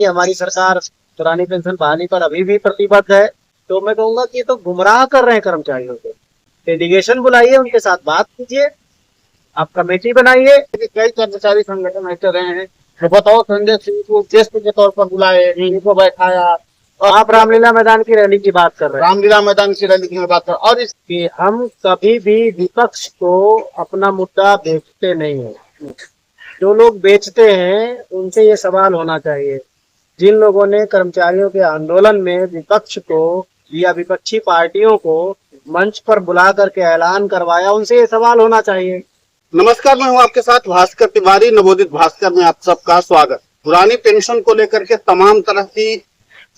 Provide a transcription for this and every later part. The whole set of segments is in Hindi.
कि हमारी सरकार पुरानी पेंशन बहाली पर अभी भी प्रतिबद्ध है। तो मैं कहूंगा कि ये तो गुमराह कर रहे हैं कर्मचारियों को। डेलीगेशन बुलाइए, उनके साथ बात कीजिए, आप कमेटी बनाइए। कई कर्मचारी संगठन ऐसे रहे हैं तो बताओ, संजय सिंह को गेस्ट के तौर पर बुलाए, इनको बैठाया और आप रामलीला मैदान की रैली की बात कर रहे हैं। रामलीला मैदान की रैली की बात कर, और इसकी हम कभी भी विपक्ष को अपना मुद्दा बेचते नहीं है। जो लोग बेचते हैं उनसे ये सवाल होना चाहिए। जिन लोगों ने कर्मचारियों के आंदोलन में विपक्ष को या विपक्षी पार्टियों को मंच पर बुला करके ऐलान करवाया, उनसे ये सवाल होना चाहिए। नमस्कार, मैं हूं आपके साथ भास्कर तिवारी, नवोदित भास्कर में आप सबका स्वागत। पुरानी पेंशन को लेकर के तमाम तरह की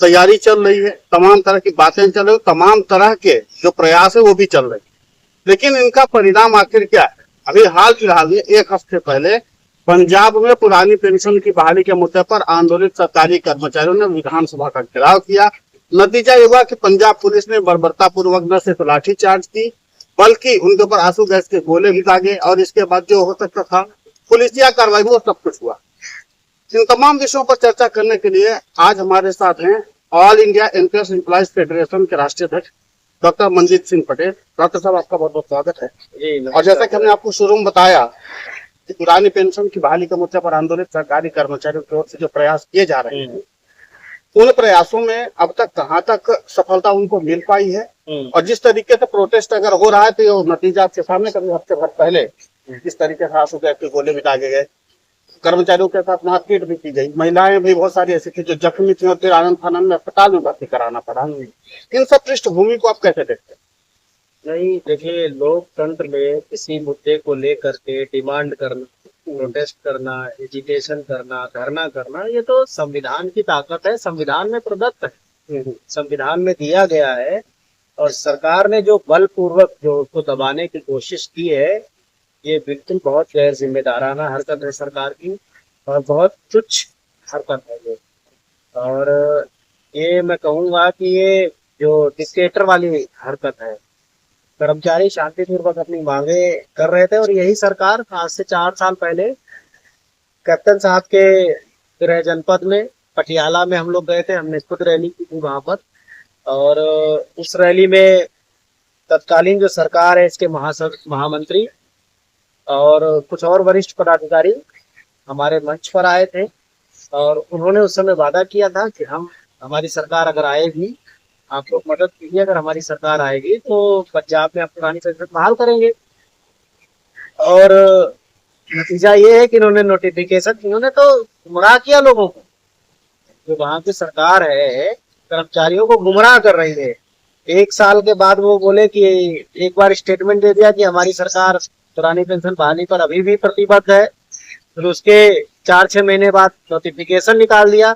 तैयारी चल रही है, तमाम तरह की बातें चल रही है, तमाम तरह के जो प्रयास है वो भी चल रहे हैं, लेकिन इनका परिणाम आखिर क्या है? अभी हाल फिलहाल में एक हफ्ते पहले पंजाब में पुरानी पेंशन की बहाली के मुद्दे पर आंदोलित सरकारी कर्मचारियों ने विधानसभा का घेराव किया। नतीजा ये हुआ कि पंजाब पुलिस ने बर्बरतापूर्वक न सिर्फ लाठीचार्ज की, बल्कि उनके ऊपर आंसू गैस के गोले भी दागे, और इसके बाद जो हो सकता था पुलिसिया कार्रवाई, वो सब कुछ हुआ। इन तमाम विषयों पर चर्चा करने के लिए आज हमारे साथ हैं all India employees employees federation के राष्ट्रीय अध्यक्ष डॉक्टर मनजीत सिंह पटेल। डॉक्टर साहब, आपका बहुत बहुत स्वागत है। और जैसा कि हमने आपको शुरू में बताया कि पुरानी पेंशन की बहाली के मुद्दे पर आंदोलित सरकारी कर्मचारियों की ओर से जो प्रयास किए जा रहे हैं, उन प्रयासों में अब तक कहाँ तक सफलता उनको मिल पाई है, और जिस तरीके से प्रोटेस्ट अगर हो रहा है तो ये नतीजा आपके सामने, कभी हफ्ते भर पहले जिस तरीके से आंसू गैस के गोले भी दागे गए, कर्मचारियों के साथ मारपीट भी की गई, महिलाएं भी बहुत सारी ऐसी थी जो जख्मी थी और फिर आनंद फानंद में अस्पताल में भर्ती कराना पड़ा। इन सब पृष्ठभूमि को आप कैसे देखते हैं? नहीं, देखिए, लोकतंत्र में किसी मुद्दे को लेकर के डिमांड करना, प्रोटेस्ट करना, एजिटेशन करना, धरना करना, ये तो संविधान की ताकत है, संविधान में प्रदत्त है, संविधान में दिया गया है। और सरकार ने जो बलपूर्वक जो उसको दबाने की कोशिश की है, ये बिल्कुल बहुत गैर जिम्मेदाराना हरकत है सरकार की, और बहुत तुच्छ हरकत है ये। और ये मैं कहूँगा कि ये जो डिक्टेटर वाली हरकत है, कर्मचारी शांतिपूर्वक अपनी मांगे कर रहे थे, और यही सरकार आज से 4 साल पहले कैप्टन साहब के गृह जनपद में पटियाला में हम लोग गए थे, हमने खुद रैली की थी वहां पर। और उस रैली में तत्कालीन जो सरकार है, इसके महामंत्री और कुछ और वरिष्ठ पदाधिकारी हमारे मंच पर आए थे, और उन्होंने उस समय वादा किया था कि हमारी सरकार अगर आएगी, आप लोग मदद कीजिए, अगर हमारी सरकार आएगी तो पंजाब में आप पुरानी पेंशन बहाल करेंगे। और नतीजा ये है कि इन्होंने तो गुमराह किया लोगों को। जो वहां की सरकार है, कर्मचारियों को गुमराह कर रही है। 1 साल के बाद वो बोले कि एक बार स्टेटमेंट दे दिया कि हमारी सरकार पुरानी पेंशन बहाली पर अभी भी प्रतिबद्ध है, फिर उसके 4-6 महीने बाद नोटिफिकेशन निकाल दिया।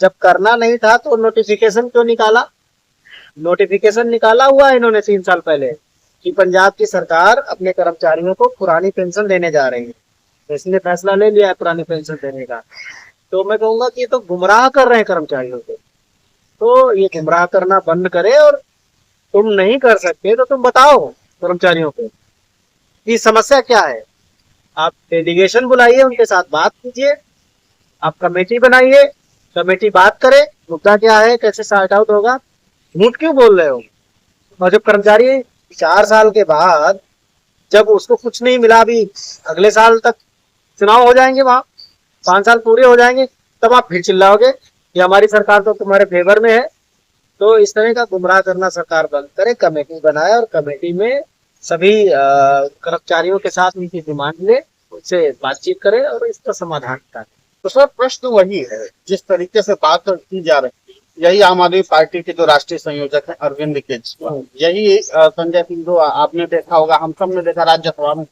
जब करना नहीं था तो नोटिफिकेशन क्यों निकाला? नोटिफिकेशन निकाला हुआ है इन्होंने 3 साल पहले कि पंजाब की सरकार अपने कर्मचारियों को पुरानी पेंशन देने जा रही है, तो इसने फैसला ले लिया है पुरानी पेंशन देने का। तो मैं कहूंगा कि ये तो गुमराह कर रहे हैं कर्मचारियों को। तो ये गुमराह करना बंद करे, और तुम नहीं कर सकते तो तुम बताओ कर्मचारियों को कि समस्या क्या है। आप डेलीगेशन बुलाइए, उनके साथ बात कीजिए, आप कमेटी बनाइए, कमेटी बात करे मुद्दा क्या है, कैसे सॉर्ट आउट होगा। झूठ क्यों बोल रहे हो? और जब कर्मचारी 4 साल के बाद जब उसको कुछ नहीं मिला, अभी अगले साल तक चुनाव हो जाएंगे, वहां 5 साल पूरे हो जाएंगे, तब आप फिर चिल्लाओगे कि हमारी सरकार तो तुम्हारे फेवर में है। तो इस तरह का गुमराह करना सरकार बंद करे, कमेटी बनाए, और कमेटी में सभी कर्मचारियों के साथ उनकी डिमांड ले, उनसे बातचीत करे और इसका समाधान करे। तो सर, प्रश्न वही है, जिस तरीके से बात की जा रही है, यही आम आदमी पार्टी के जो राष्ट्रीय संयोजक है अरविंद केजरीवाल, यही संजय सिंह, जो आपने देखा होगा, हम सब ने देखा, राज्यसभा में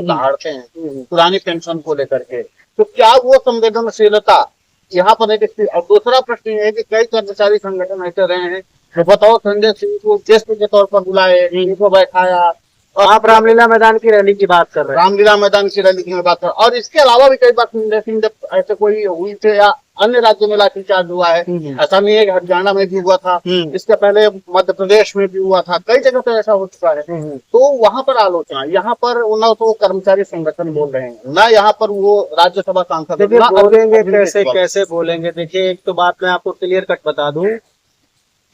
दहाड़ते हैं पुरानी पेंशन को लेकर के। तो क्या वो संवेदनशीलता यहाँ पर एक? और दूसरा प्रश्न ये है कि कई कर्मचारी संगठन ऐसे रहे हैं तो बताओ, संजय सिंह को गेस्ट के तौर पर बुलाए, इनको बैठाया आप रामलीला मैदान की रैली की बात कर रहे हैं। रामलीला मैदान की रैली की मैं बात कर रहा हूं। और इसके अलावा भी कई बार जब ऐसे कोई हुई थे या अन्य राज्यों में लाठीचार्ज हुआ है, ऐसा नहीं है कि हरियाणा में भी हुआ था, इसके पहले मध्य प्रदेश में भी हुआ था, कई जगह पे ऐसा हो चुका है। तो वहां पर आलोचना, यहाँ पर ना तो कर्मचारी संगठन बोल रहे हैं, ना यहाँ पर वो राज्यसभा सांसद देखिए बोलेंगे कैसे कैसे बोलेंगे। देखिए एक तो बात मैं आपको क्लियर कट बता दूं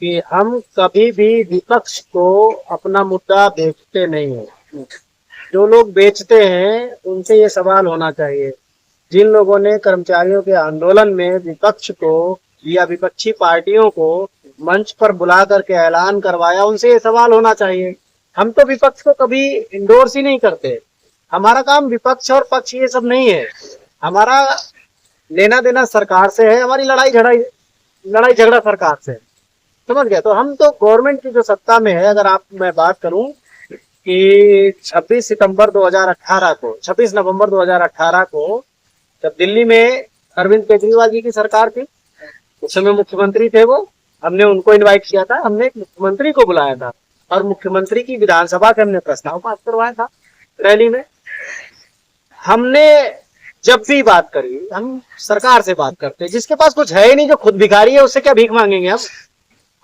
कि हम कभी भी विपक्ष को अपना मुद्दा बेचते नहीं है। जो लोग बेचते हैं उनसे ये सवाल होना चाहिए, जिन लोगों ने कर्मचारियों के आंदोलन में विपक्ष को या विपक्षी पार्टियों को मंच पर बुला करके ऐलान करवाया, उनसे ये सवाल होना चाहिए। हम तो विपक्ष को कभी इंडोर्स ही नहीं करते। हमारा काम विपक्ष और पक्ष ये सब नहीं है। हमारा लेना देना सरकार से है, हमारी लड़ाई झगड़ा सरकार से है। समझ गया। तो हम तो गवर्नमेंट की जो सत्ता में है, अगर आप मैं बात करूं कि 26 नवंबर 2018 को जब दिल्ली में अरविंद केजरीवाल जी की सरकार थी, उस समय मुख्यमंत्री थे वो, हमने उनको इनवाइट किया था, हमने एक मुख्यमंत्री को बुलाया था और मुख्यमंत्री की विधानसभा के हमने प्रस्ताव पास करवाया था रैली में। हमने जब भी बात करी, हम सरकार से बात करते हैं। जिसके पास कुछ है ही नहीं, जो खुद भिखारी है, उससे क्या भीख मांगेंगे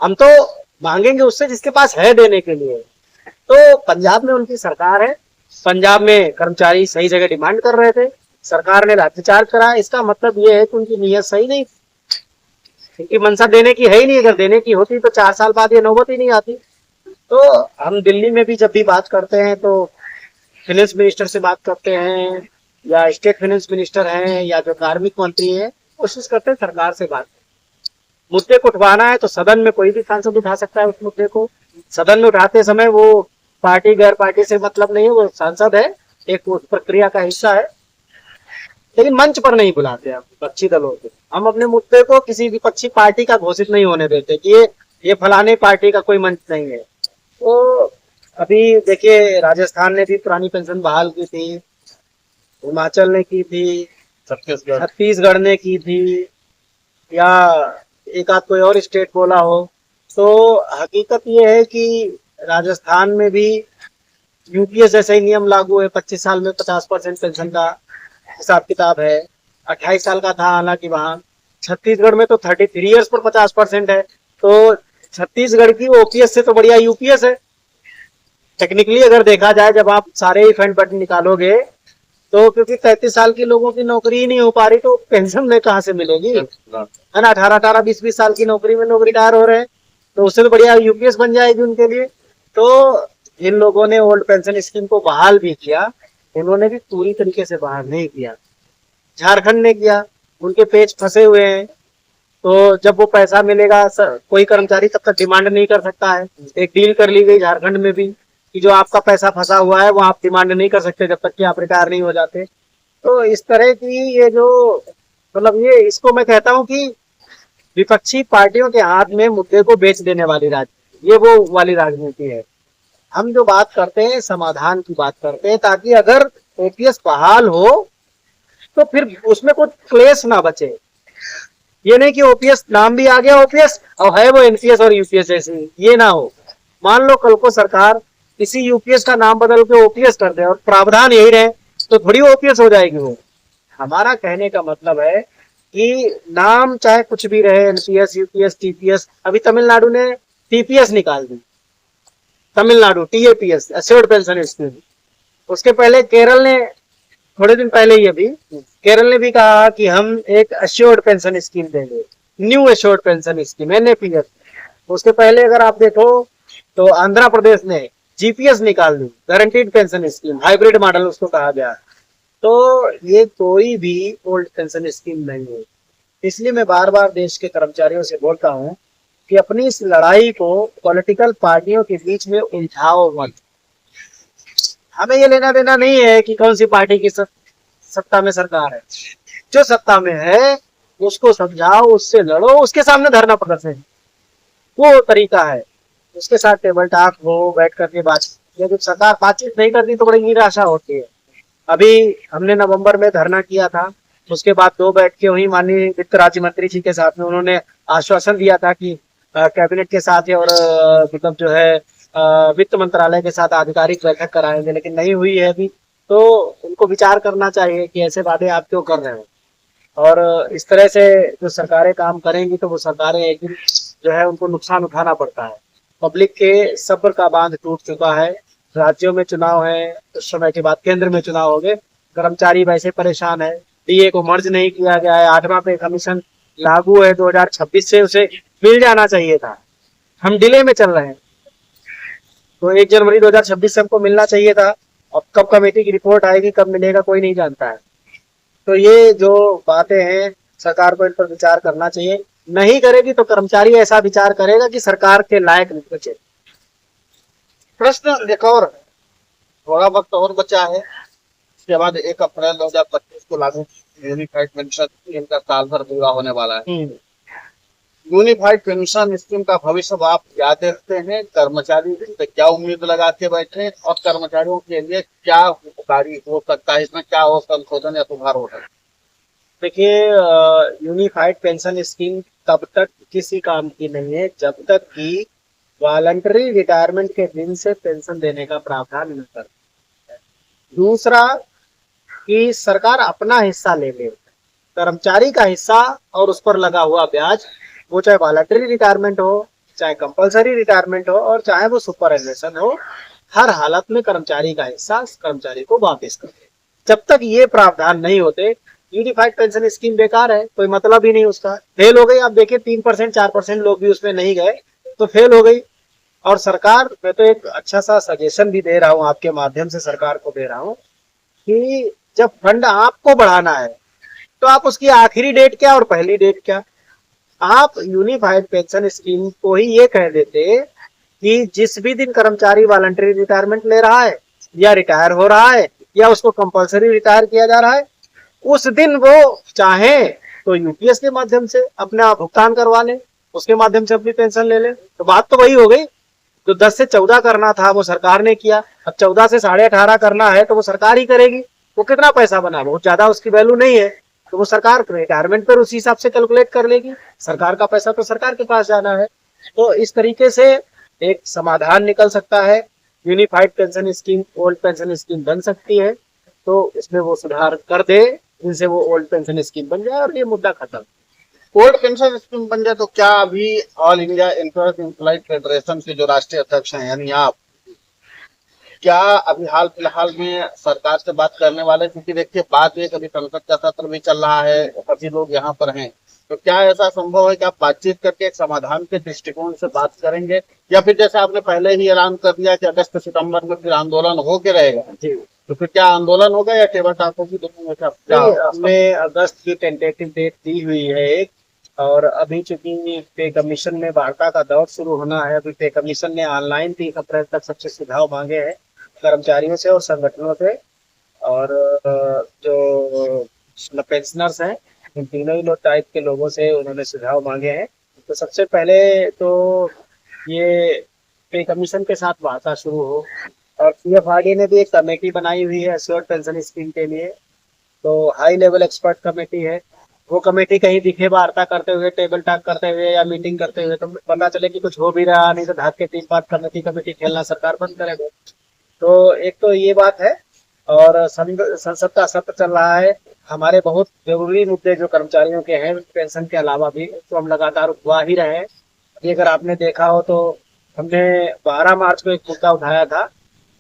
हम तो मांगेंगे उससे जिसके पास है देने के लिए। तो पंजाब में उनकी सरकार है, पंजाब में कर्मचारी सही जगह डिमांड कर रहे थे, सरकार ने लाठीचार्ज करा। इसका मतलब ये है कि उनकी नीयत सही नहीं, उनकी मंशा देने की है ही नहीं। अगर देने की होती तो 4 साल बाद ये नौबत ही नहीं आती। तो हम दिल्ली में भी जब भी बात करते हैं तो फाइनेंस मिनिस्टर से बात करते हैं, या स्टेट फाइनेंस मिनिस्टर हैं, या जो कार्मिक मंत्री है, कोशिश करते हैं सरकार से बात। मुद्दे को उठवाना है तो सदन में कोई भी सांसद उठा सकता है उस मुद्दे को। सदन में उठाते समय वो पार्टी गैर पार्टी से मतलब नहीं है, वो सांसद है, एक उस प्रक्रिया का हिस्सा है। लेकिन मंच पर नहीं बुलाते हम विपक्षी दलों को। हम अपने मुद्दे को किसी विपक्षी पार्टी का घोषित नहीं होने देते कि ये फलाने पार्टी का कोई मंच नहीं है। तो अभी देखिए राजस्थान ने भी पुरानी पेंशन बहाल की थी, हिमाचल ने की थी, छत्तीसगढ़ ने की थी, या एक आध कोई और स्टेट बोला हो। तो हकीकत ये है कि राजस्थान में भी यूपीएस जैसा ही नियम लागू है। 25 साल में 50% पेंशन का हिसाब किताब है। 28 साल का था हालांकि वहाँ। छत्तीसगढ़ में तो 33 ईयर्स पर 50% है। तो छत्तीसगढ़ की ओपीएस से तो बढ़िया यूपीएस है टेक्निकली अगर देखा जाए। जब आप सारे ही फंड बट निकालोगे तो, क्योंकि 33 साल के लोगों की नौकरी ही नहीं हो पा रही, तो पेंशन में कहाँ से मिलेगी, है ना। 18-18, 20-20 साल की नौकरी में लोग रिटायर हो रहे हैं, तो उससे तो बढ़िया यूपीएस बन जाएगी उनके लिए। तो जिन लोगों ने ओल्ड पेंशन स्कीम को बहाल भी किया, उन्होंने भी पूरी तरीके से बहाल नहीं किया। झारखंड ने किया, उनके पेज फंसे हुए हैं। तो जब वो पैसा मिलेगा, कोई कर्मचारी तब तक डिमांड नहीं कर सकता है। एक डील कर ली गई झारखंड में भी कि जो आपका पैसा फंसा हुआ है वो आप डिमांड नहीं कर सकते जब तक कि आप रिटायर नहीं हो जाते। तो इस तरह की ये जो मतलब ये, इसको मैं कहता हूँ कि विपक्षी पार्टियों के हाथ में मुद्दे को बेच देने वाली राजनीति, ये वो वाली राजनीति है। हम जो बात करते हैं समाधान की बात करते हैं, ताकि अगर ओपीएस बहाल हो तो फिर उसमें कुछ क्लेश ना बचे। ये नहीं कि ओपीएस नाम भी आ गया ओपीएस और है वो एनपीएस और यूपीएस जैसे, ये ना हो। मान लो कल को सरकार किसी यूपीएस का नाम बदल के ओपीएस कर दे और प्रावधान यही रहे, तो थोड़ी ओपीएस हो जाएगी वो। हमारा कहने का मतलब है कि नाम चाहे कुछ भी रहे, एनपीएस, यूपीएस, टीपीएस। अभी तमिलनाडु ने टीपीएस निकाल दी, तमिलनाडु टीएपीएस, एश्योर्ड पेंशन स्कीम। उसके पहले केरल ने, थोड़े दिन पहले ही अभी केरल ने भी कहा कि हम एक एश्योर्ड पेंशन स्कीम देंगे, न्यू एश्योर्ड पेंशन स्कीम, एनएपीएस। उसके पहले अगर आप देखो तो आंध्र प्रदेश ने जीपीएस निकाल दी, guaranteed pension scheme, hybrid model उसको कहा गया। तो ये कोई भी ओल्ड पेंशन स्कीम नहीं है। इसलिए मैं बार बार देश के कर्मचारियों से बोलता हूँ कि अपनी इस लड़ाई को पॉलिटिकल पार्टियों के बीच में उलझाओ मत। हमें ये लेना देना नहीं है कि कौन सी पार्टी की सत्ता में सरकार है। जो सत्ता में है उसको समझाओ, उससे लड़ो, उसके सामने धरना प्रदर्शन, वो तरीका है। उसके साथ टेबल टॉक हो, बैठ करके बात। जब सरकार बातचीत नहीं करती तो बड़ी निराशा होती है। अभी हमने नवंबर में धरना किया था, उसके बाद 2 बैठकें हुई माननीय वित्त राज्य मंत्री जी के साथ में। उन्होंने आश्वासन दिया था कि कैबिनेट के साथ और मतलब जो है वित्त मंत्रालय के साथ आधिकारिक बैठक कराएंगे, लेकिन नहीं हुई है अभी। तो उनको विचार करना चाहिए कि ऐसे वादे आप क्यों कर रहे हो। और इस तरह से जो सरकारें काम करेंगी तो वो सरकारें एक दिन जो है उनको नुकसान उठाना पड़ता है। पब्लिक के सब्र का बांध टूट चुका है। राज्यों में चुनाव है, कुछ समय के बाद केंद्र में चुनाव हो गए, कर्मचारी वैसे परेशान है। डीए को मर्ज नहीं किया गया है, 8वां पे कमीशन लागू है 2026 से, उसे मिल जाना चाहिए था। हम डिले में चल रहे हैं। तो 1 जनवरी 2026 से हमको मिलना चाहिए था। अब कब कमेटी की रिपोर्ट आएगी, कब मिलेगा, कोई नहीं जानता है। तो ये जो बातें हैं, सरकार को इन पर विचार करना चाहिए। नहीं करेगी तो कर्मचारी ऐसा विचार करेगा कि सरकार के लायक नहीं बचे। प्रश्न एक और है, थोड़ा वक्त और बचा है, इसके बाद 1 अप्रैल 2025 को लागू यूनिफाइड पेंशन स्कीम का साल भर पूरा होने वाला है। यूनिफाइड पेंशन स्कीम का भविष्य आप क्या देखते हैं? कर्मचारी से क्या उम्मीद लगा के बैठे हैं और कर्मचारियों के लिए क्या उपकारी हो सकता है, इसमें क्या और संशोधन या सुधार हो सकता है? देखिए, यूनिफाइड पेंशन स्कीम तब तक किसी काम की नहीं है जब तक कि वॉलंटरी रिटायरमेंट के दिन से पेंशन देने का प्रावधान न कर। दूसरा, कि सरकार अपना हिस्सा ले ले, कर्मचारी का हिस्सा और उस पर लगा हुआ ब्याज, वो चाहे वॉलंटरी रिटायरमेंट हो, चाहे कंपलसरी रिटायरमेंट हो, और चाहे वो सुपर एन्युएशन हो, हर हालत में कर्मचारी का हिस्सा कर्मचारी को वापस कर दे। जब तक ये प्रावधान नहीं होते, यूनिफाइड पेंशन स्कीम बेकार है, कोई मतलब ही नहीं उसका। फेल हो गई। आप देखिए 3% 4% लोग भी उसमें नहीं गए तो फेल हो गई। और सरकार, मैं तो एक अच्छा सा सजेशन भी दे रहा हूँ, आपके माध्यम से सरकार को दे रहा हूँ, कि जब फंड आपको बढ़ाना है तो आप उसकी आखिरी डेट क्या और पहली डेट क्या। आप यूनिफाइड पेंशन स्कीम को ही ये कह देते कि जिस भी दिन कर्मचारी वॉलंटरी रिटायरमेंट ले रहा है या रिटायर हो रहा है या उसको कंपलसरी रिटायर किया जा रहा है, उस दिन वो चाहे तो यूपीएस के माध्यम से अपना भुगतान करवा ले, उसके माध्यम से अपनी पेंशन ले ले। तो बात तो वही हो गई। जो 10 से 14 करना था वो सरकार ने किया, अब 14 से 18.5 करना है तो वो सरकार ही करेगी। वो कितना पैसा बना, बहुत ज्यादा उसकी वैल्यू नहीं है, तो वो सरकार रिटायरमेंट पर उसी हिसाब से कैलकुलेट कर लेगी। सरकार का पैसा तो सरकार के पास जाना है। तो इस तरीके से एक समाधान निकल सकता है। Unified pension scheme old pension scheme बन सकती है, तो इसमें वो सुधार कर दे, जिनसे वो ओल्ड पेंशन स्कीम बन जाए और ये मुद्दा खत्म। ओल्ड पेंशन स्कीम बन जाए तो क्या अभी ऑल इंडिया एम्प्लॉयज फेडरेशन के जो राष्ट्रीय अध्यक्ष हैं यानी आप, क्या अभी हाल फिलहाल में सरकार से बात करने वाले? क्योंकि देखिए बात ये, कभी संसद का सत्र भी चल रहा है, सभी लोग यहाँ पर हैं, तो क्या ऐसा संभव है कि आप बातचीत करके एक समाधान के दृष्टिकोण से बात करेंगे, या फिर जैसे आपने पहले ही ऐलान कर दिया कि अगस्त सितंबर में फिर आंदोलन हो के रहेगा, तो फिर क्या आंदोलन होगा या टेबल टॉक होगी, दोनों में क्या? हमने अगस्त की टेंटेटिव डेट दी हुई है एक, और अभी चूंकि पे कमीशन में वार्ता का दौर शुरू होना है, अभी पे कमीशन ने ऑनलाइन 3 अप्रैल तक सबसे सुझाव मांगे हैं कर्मचारियों से और संगठनों से। और जो पेंशनर्स हैं, इन तीनों ही लोग टाइप के लोगों से उन्होंने सुझाव मांगे हैं। तो सबसे पहले तो ये पे कमीशन के साथ वार्ता शुरू हो, और सीएफआरडी ने भी एक कमेटी बनाई हुई है एश्योर्ड पेंशन स्कीम के लिए। तो हाई लेवल एक्सपर्ट कमेटी है, वो कमेटी कहीं दिखे वार्ता करते हुए, टेबल टॉक करते हुए या मीटिंग करते हुए, तो पता चले कि कुछ हो भी रहा, नहीं तो ढाक के 3-5 कमेटी खेलना सरकार बंद करेगा। तो एक तो ये बात है। और संसद का सत्र चल रहा है। हमारे बहुत जरूरी मुद्दे जो कर्मचारियों के हैं पेंशन के अलावा भी, तो हम लगातार उठवा ही रहे हैं। अभी अगर आपने देखा हो तो हमने 12 मार्च को एक मुद्दा उठाया था,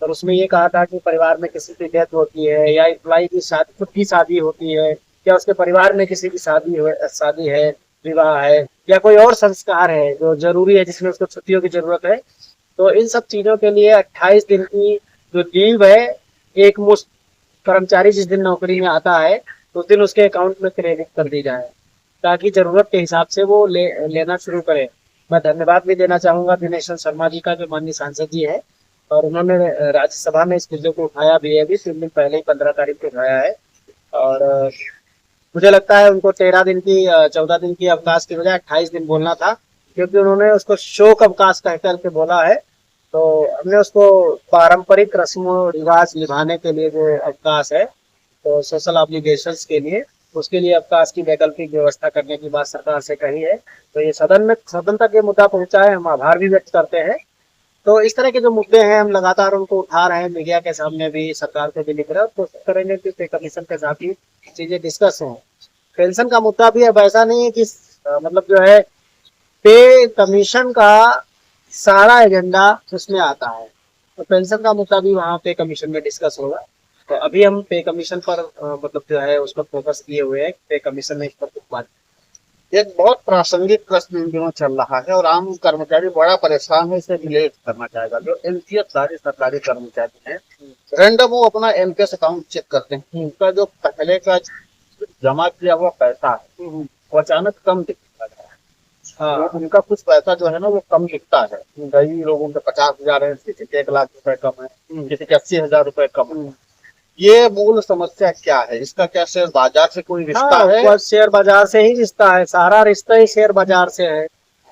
और उसमें ये कहा था कि परिवार में किसी की डेथ होती है या एम्प्लॉय की खुद की शादी होती है, या उसके परिवार में किसी की शादी है, विवाह है, या कोई और संस्कार है जो जरूरी है जिसमें उसको छुट्टियों की जरूरत है, तो इन सब चीजों के लिए 28 दिन की जो लीव है, एक मुश्त कर्मचारी जिस दिन नौकरी में आता है उस दिन उसके अकाउंट में क्रेडिट कर दी जाए, ताकि जरूरत के हिसाब से वो लेना शुरू करे। मैं धन्यवाद भी देना चाहूंगा दिनेश शर्मा जी का, जो माननीय सांसद जी है, और उन्होंने राज्यसभा में इस मुद्दे को उठाया भी है, अभी 3 दिन पहले ही 15 तारीख को उठाया है। और मुझे लगता है उनको 14 दिन की अवकाश की बजाय 28 दिन बोलना था, क्योंकि उन्होंने उसको शोक अवकाश कह करके बोला है। तो हमने उसको पारंपरिक रस्मों रिवाज निभाने के लिए जो अवकाश है, तो सोशल ऑब्लिगेशंस के लिए, उसके लिए अवकाश की वैकल्पिक व्यवस्था करने की बात सरकार से कही है। तो ये सदन तक ये मुद्दा पहुंचा है, हम आभार भी व्यक्त करते हैं। तो इस तरह के जो मुद्दे हैं हम लगातार उनको उठा रहे हैं, मीडिया के सामने भी, सरकार को भी लिख रहे हैं, और कोशिश करेंगे कि पे कमीशन के साथ ही चीजें डिस्कस हों। पेंशन का मुद्दा भी अब ऐसा नहीं है कि मतलब जो है पे कमीशन का सारा एजेंडा उसमें आता है, तो पेंशन का मुद्दा भी वहाँ पे कमीशन में डिस्कस होगा। तो अभी हम पे कमीशन पर मतलब जो है उस पर फोकस किए हुए हैं, पे कमीशन में इस पर कुछ बात। एक बहुत प्रासंगिक प्रश्न इन दिनों चल रहा है और आम कर्मचारी बड़ा परेशान है, इसे रिलेट करना चाहेगा। जो एनपीएस धारी सरकारी कर्मचारी हैं, रैंडम वो अपना एनपीएस अकाउंट चेक करते हैं, उनका जो पहले का जमा किया हुआ पैसा है वो अचानक कम दिखता है। हाँ, उनका कुछ पैसा जो है ना वो कम दिखता है। कई लोगों के 50,000 है, किसी के 1 लाख रुपए कम है, किसी के 80,000 रुपए कम है। ये मूल समस्या क्या है? इसका क्या शेयर बाजार से कोई रिश्ता हाँ, है? बस शेयर बाजार से ही रिश्ता है, सारा रिश्ता ही शेयर बाजार से है।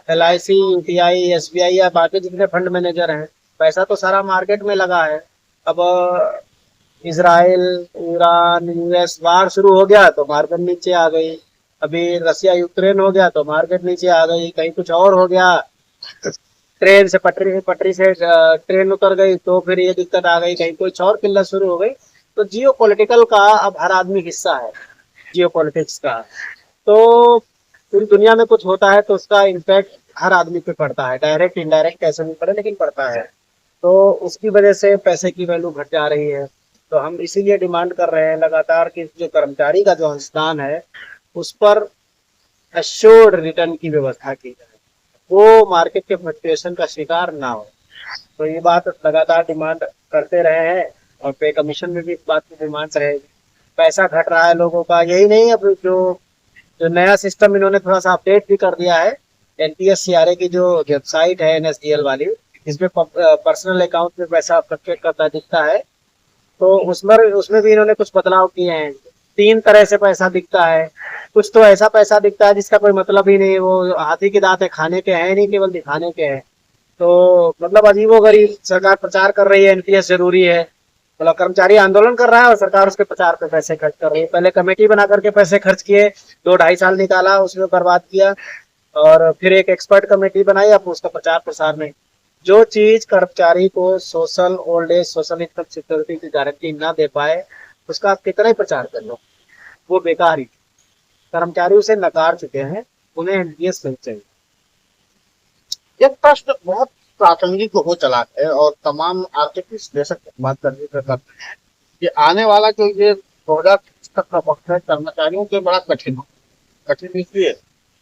LIC, UTI, SBI या बाकी जितने फंड मैनेजर हैं, पैसा तो सारा मार्केट में लगा है। अब इसराइल, ईरान, US वार शुरू हो गया तो मार्केट नीचे आ गई। अभी रसिया यूक्रेन हो गया तो मार्केट नीचे आ गई। कहीं कुछ और हो गया, ट्रेन से पटरी से ट्रेन उतर गई तो फिर ये दिक्कत आ गई, कहीं कुछ और किल्लत शुरू हो गई। तो जियो पॉलिटिकल का अब हर आदमी हिस्सा है, जियो पॉलिटिक्स का। तो पूरी दुनिया में कुछ होता है तो उसका इम्पैक्ट हर आदमी पे पड़ता है, डायरेक्ट इनडायरेक्ट कैसे भी पड़े लेकिन पड़ता है। तो उसकी वजह से पैसे की वैल्यू घट जा रही है। तो हम इसीलिए डिमांड कर रहे हैं लगातार कि जो कर्मचारी का जो अंशदान है उस पर एश्योर्ड रिटर्न की व्यवस्था की जाए, वो मार्केट के फ्लक्चुएशन का शिकार ना हो। तो ये बात लगातार डिमांड करते रहे हैं और पे कमीशन में भी इस बात की डिमांड रहेगी। पैसा घट रहा है लोगों का, यही नहीं, अब जो जो नया सिस्टम इन्होंने थोड़ा सा अपडेट भी कर दिया है। NPS CRA की जो वेबसाइट है NSDL वाली, इसमें पर्सनल अकाउंट में पैसा फ्लक्चुएट करता दिखता है। तो उसमें भी इन्होंने कुछ बदलाव किए हैं। 3 तरह से पैसा दिखता है। कुछ तो ऐसा पैसा दिखता है जिसका कोई मतलब ही नहीं, वो हाथी के दांत है, खाने के हैं नहीं, केवल दिखाने के हैं। तो मतलब अजीबोगरीब सरकार प्रचार कर रही है NPS जरूरी है, मतलब कर्मचारी आंदोलन कर रहा है और सरकार उसके प्रचार पे पैसे खर्च कर रही है। पहले कमेटी बना करके पैसे खर्च किए, 2-2.5 साल निकाला, उसमें बर्बाद किया, और फिर एक एक्सपर्ट कमेटी बनाई, अब उसका प्रचार प्रसार नहीं। जो चीज कर्मचारी को social old age, social income security की गारंटी ना दे पाए, उसका आप कितना ही प्रचार कर लो, वो बेकार ही। कर्मचारी उसे नकार चुके हैं, उन्हें NPS नहीं चाहिए। एक प्रश्न बहुत प्रासंगिक हो चला है और तमाम आर्थिक विश्लेषक बात करने का करते हैं कि आने वाला जो ये 2030 तक का वक्त है कर्मचारियों के बड़ा कठिन हो। कठिन इसलिए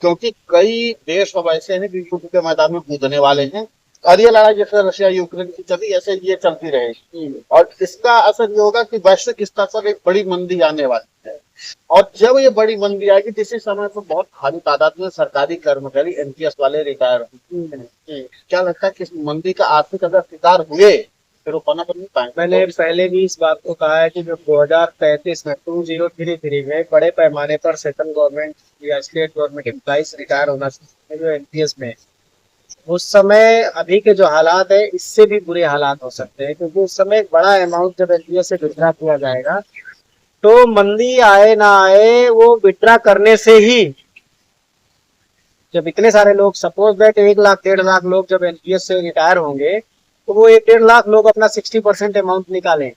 क्योंकि कई देश अब ऐसे हैं जो युद्ध के मैदान में कूदने वाले हैं और ये लड़ाई जैसे रशिया यूक्रेन की चली ऐसे ये चलती रहेगी और इसका असर ये होगा कि वैश्विक स्तर पर एक बड़ी मंदी आने वाली है। और जब ये बड़ी मंदी आएगी किसी समय पर बहुत भारी तादाद में सरकारी कर्मचारी एनपीएस वाले रिटायर होंगे। क्या लगता है कि इस मंदी का आर्थिक अगर शिकार हुए फिर वो पना पर नहीं पाएंगे? मैंने पहले भी इस बात को कहा है कि जो 2033 में 2033 में बड़े पैमाने पर सेंट्रल गवर्नमेंट या स्टेट गवर्नमेंट एम्प्लॉइज रिटायर होना चाहिए जो NPS में, उस समय अभी के जो हालात है इससे भी बुरे हालात हो सकते हैं, क्योंकि उस समय एक बड़ा अमाउंट जब NPS से विड्रा किया जाएगा तो मंदी आए ना आए वो विड्रा करने से ही, जब इतने सारे लोग, सपोज दैट 1 लाख 1.5 लाख लोग जब NPS से रिटायर होंगे तो वो 1.5 लाख लोग अपना 60% अमाउंट निकालें,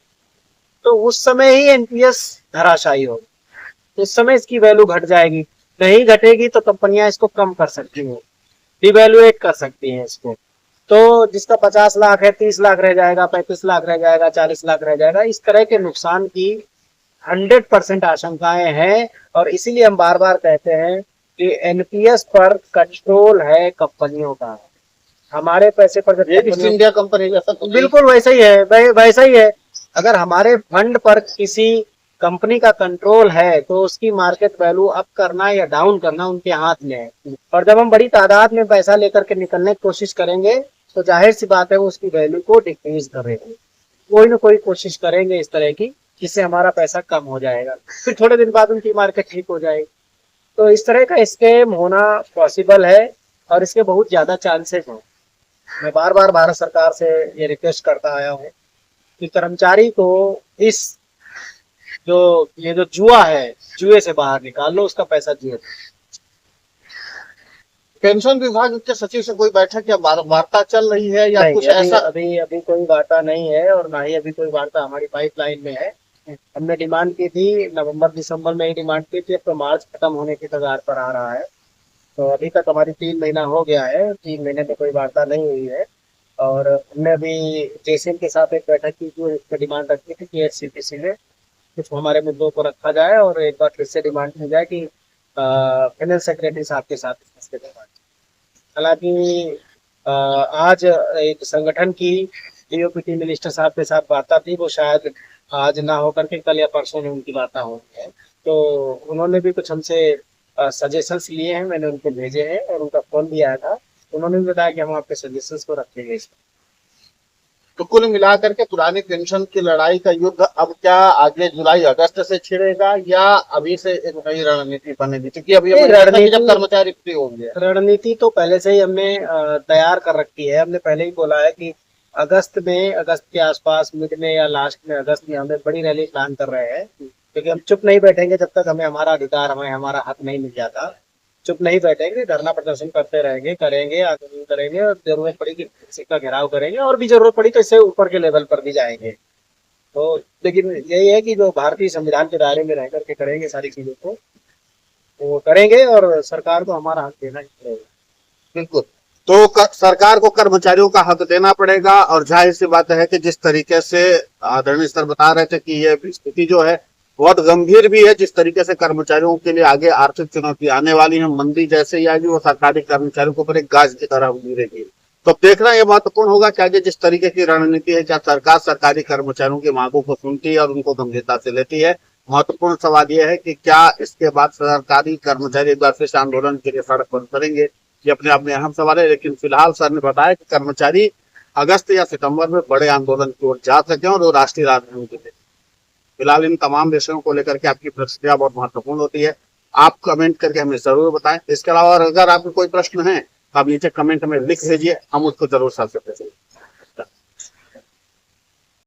तो उस समय ही NPS धराशायी होगी। उस समय इसकी वैल्यू घट जाएगी। नहीं घटेगी तो कंपनियां इसको कम कर सकती हैं, डिवैल्यूएट कर सकती हैं इसको। तो जिसका 50 लाख है 30 लाख रह जाएगा, 35 लाख रह जाएगा, 40 लाख रह जाएगा। इस तरह के नुकसान की 100% आशंकाएं हैं और इसीलिए हम बार बार कहते हैं कि NPS पर कंट्रोल है कंपनियों का। हमारे पैसे पर जब ईस्ट इंडिया कंपनी जैसा तो बिल्कुल वैसा ही है, वैसा ही है। अगर हमारे फंड पर किसी कंपनी का कंट्रोल है तो उसकी मार्केट वैल्यू अप करना या डाउन करना उनके हाथ में है। और जब हम बड़ी तादाद में पैसा लेकर के निकलने की कोशिश करेंगे तो जाहिर सी बात है वो उसकी वैल्यू को डिक्रीज करेंगे। कोई ना कोई कोशिश करेंगे इस तरह की जिससे हमारा पैसा कम हो जाएगा, फिर थोड़े दिन बाद उनकी मार्केट ठीक हो जाएगी। तो इस तरह का स्कैम होना पॉसिबल है और इसके बहुत ज्यादा चांसेस हैं। मैं बार बार भारत सरकार से ये रिक्वेस्ट करता आया हूँ कि कर्मचारी को इस ये जो जुआ है, जुए से बाहर निकाल लो, उसका पैसा जुए। पेंशन विभाग के सचिव से कोई बैठक या वार्ता चल रही है या नहीं, कुछ अभी ऐसा? अभी अभी कोई वार्ता नहीं है और ना ही अभी कोई वार्ता हमारी पाइपलाइन में है। हमने डिमांड की थी, नवंबर दिसंबर में ही डिमांड की थी, अब तो मार्च खत्म होने की कगार पर आ रहा है। तो अभी तक हमारी 3 महीना हो गया है, 3 महीने में कोई वार्ता नहीं हुई है। और हमने अभी जेसीएम के साथ एक बैठक की जो इस पर डिमांड रखी थी कि एचसीपीसी में कुछ हमारे मुद्दों को रखा जाए और एक बार फिर से डिमांड की जाए कि फाइनेंस सेक्रेटरी साहब के साथ इसके डिमांड। हालांकि आज एक संगठन की डीओपीटी मिनिस्टर साहब के साथ वार्ता थी, वो शायद आज ना होकर के कल या परसों में उनकी वार्ता होनी है। तो उन्होंने भी कुछ हमसे सजेशंस लिए हैं, मैंने उनको भेजे हैं और उनका फोन भी आया था। उन्होंने भी बताया कि हम आपके सजेशंस को रखेंगे इसमें। तो कुल मिलाकर के पुरानी पेंशन की लड़ाई का युद्ध अब क्या आगे जुलाई अगस्त से छिड़ेगा या अभी से एक नई रणनीति बनेगी? क्योंकि अभी नहीं, हमें लगता है कि रणनीति जब कर्मचारी फ्री होंगे। रणनीति तो पहले से ही हमने तैयार कर रखी है। हमने पहले ही बोला है कि अगस्त के आसपास, मिड में या लास्ट में अगस्त में हमें बड़ी रैली प्लान कर रहे हैं, क्योंकि हम चुप नहीं बैठेंगे जब तक हमें हमारा अधिकार, हमें हमारा हक नहीं मिल जाता। चुप नहीं बैठेंगे, धरना प्रदर्शन करते रहेंगे, करेंगे, आंदोलन करेंगे और जरूरत पड़ी कि किसी का घेराव करेंगे और भी जरूरत पड़ी तो इससे ऊपर के लेवल पर भी जाएंगे। तो लेकिन यही है कि जो भारतीय संविधान के दायरे में रह करके करेंगे सारी चीजों को, वो करेंगे और सरकार को हमारा हक देना ही पड़ेगा। बिल्कुल। तो सरकार को कर्मचारियों का हक देना पड़ेगा और जाहिर सी बात है कि जिस तरीके से आदरणीय सर बता रहे थे कि ये स्थिति जो है बहुत गंभीर भी है, जिस तरीके से कर्मचारियों के लिए आगे आर्थिक चुनौती आने वाली है, मंदी जैसे ही आएगी वो सरकारी कर्मचारियों के ऊपर एक गाज की तरह गिरेगी। तो देखना यह महत्वपूर्ण होगा कि आगे जिस तरीके की रणनीति है, क्या सरकार सरकारी कर्मचारियों की मांगों को सुनती है और उनको गंभीरता से लेती है। महत्वपूर्ण सवाल यह है कि क्या इसके बाद सरकारी कर्मचारी एक बार फिर से आंदोलन के लिए सड़क पर उतरेंगे, ये अपने आप में अहम सवाल है। लेकिन फिलहाल सर ने बताया कि कर्मचारी अगस्त या सितंबर में बड़े आंदोलन की ओर जा सके और वो राष्ट्रीय राजनीति के लिए। फिलहाल इन तमाम विषयों को लेकर के आपकी प्रतिक्रिया बहुत महत्वपूर्ण होती है। आप कमेंट करके हमें जरूर बताएं। इसके अलावा अगर आपके कोई प्रश्न है तो आप नीचे कमेंट में लिख दीजिए, हम उसको जरूर सर से पूछेंगे।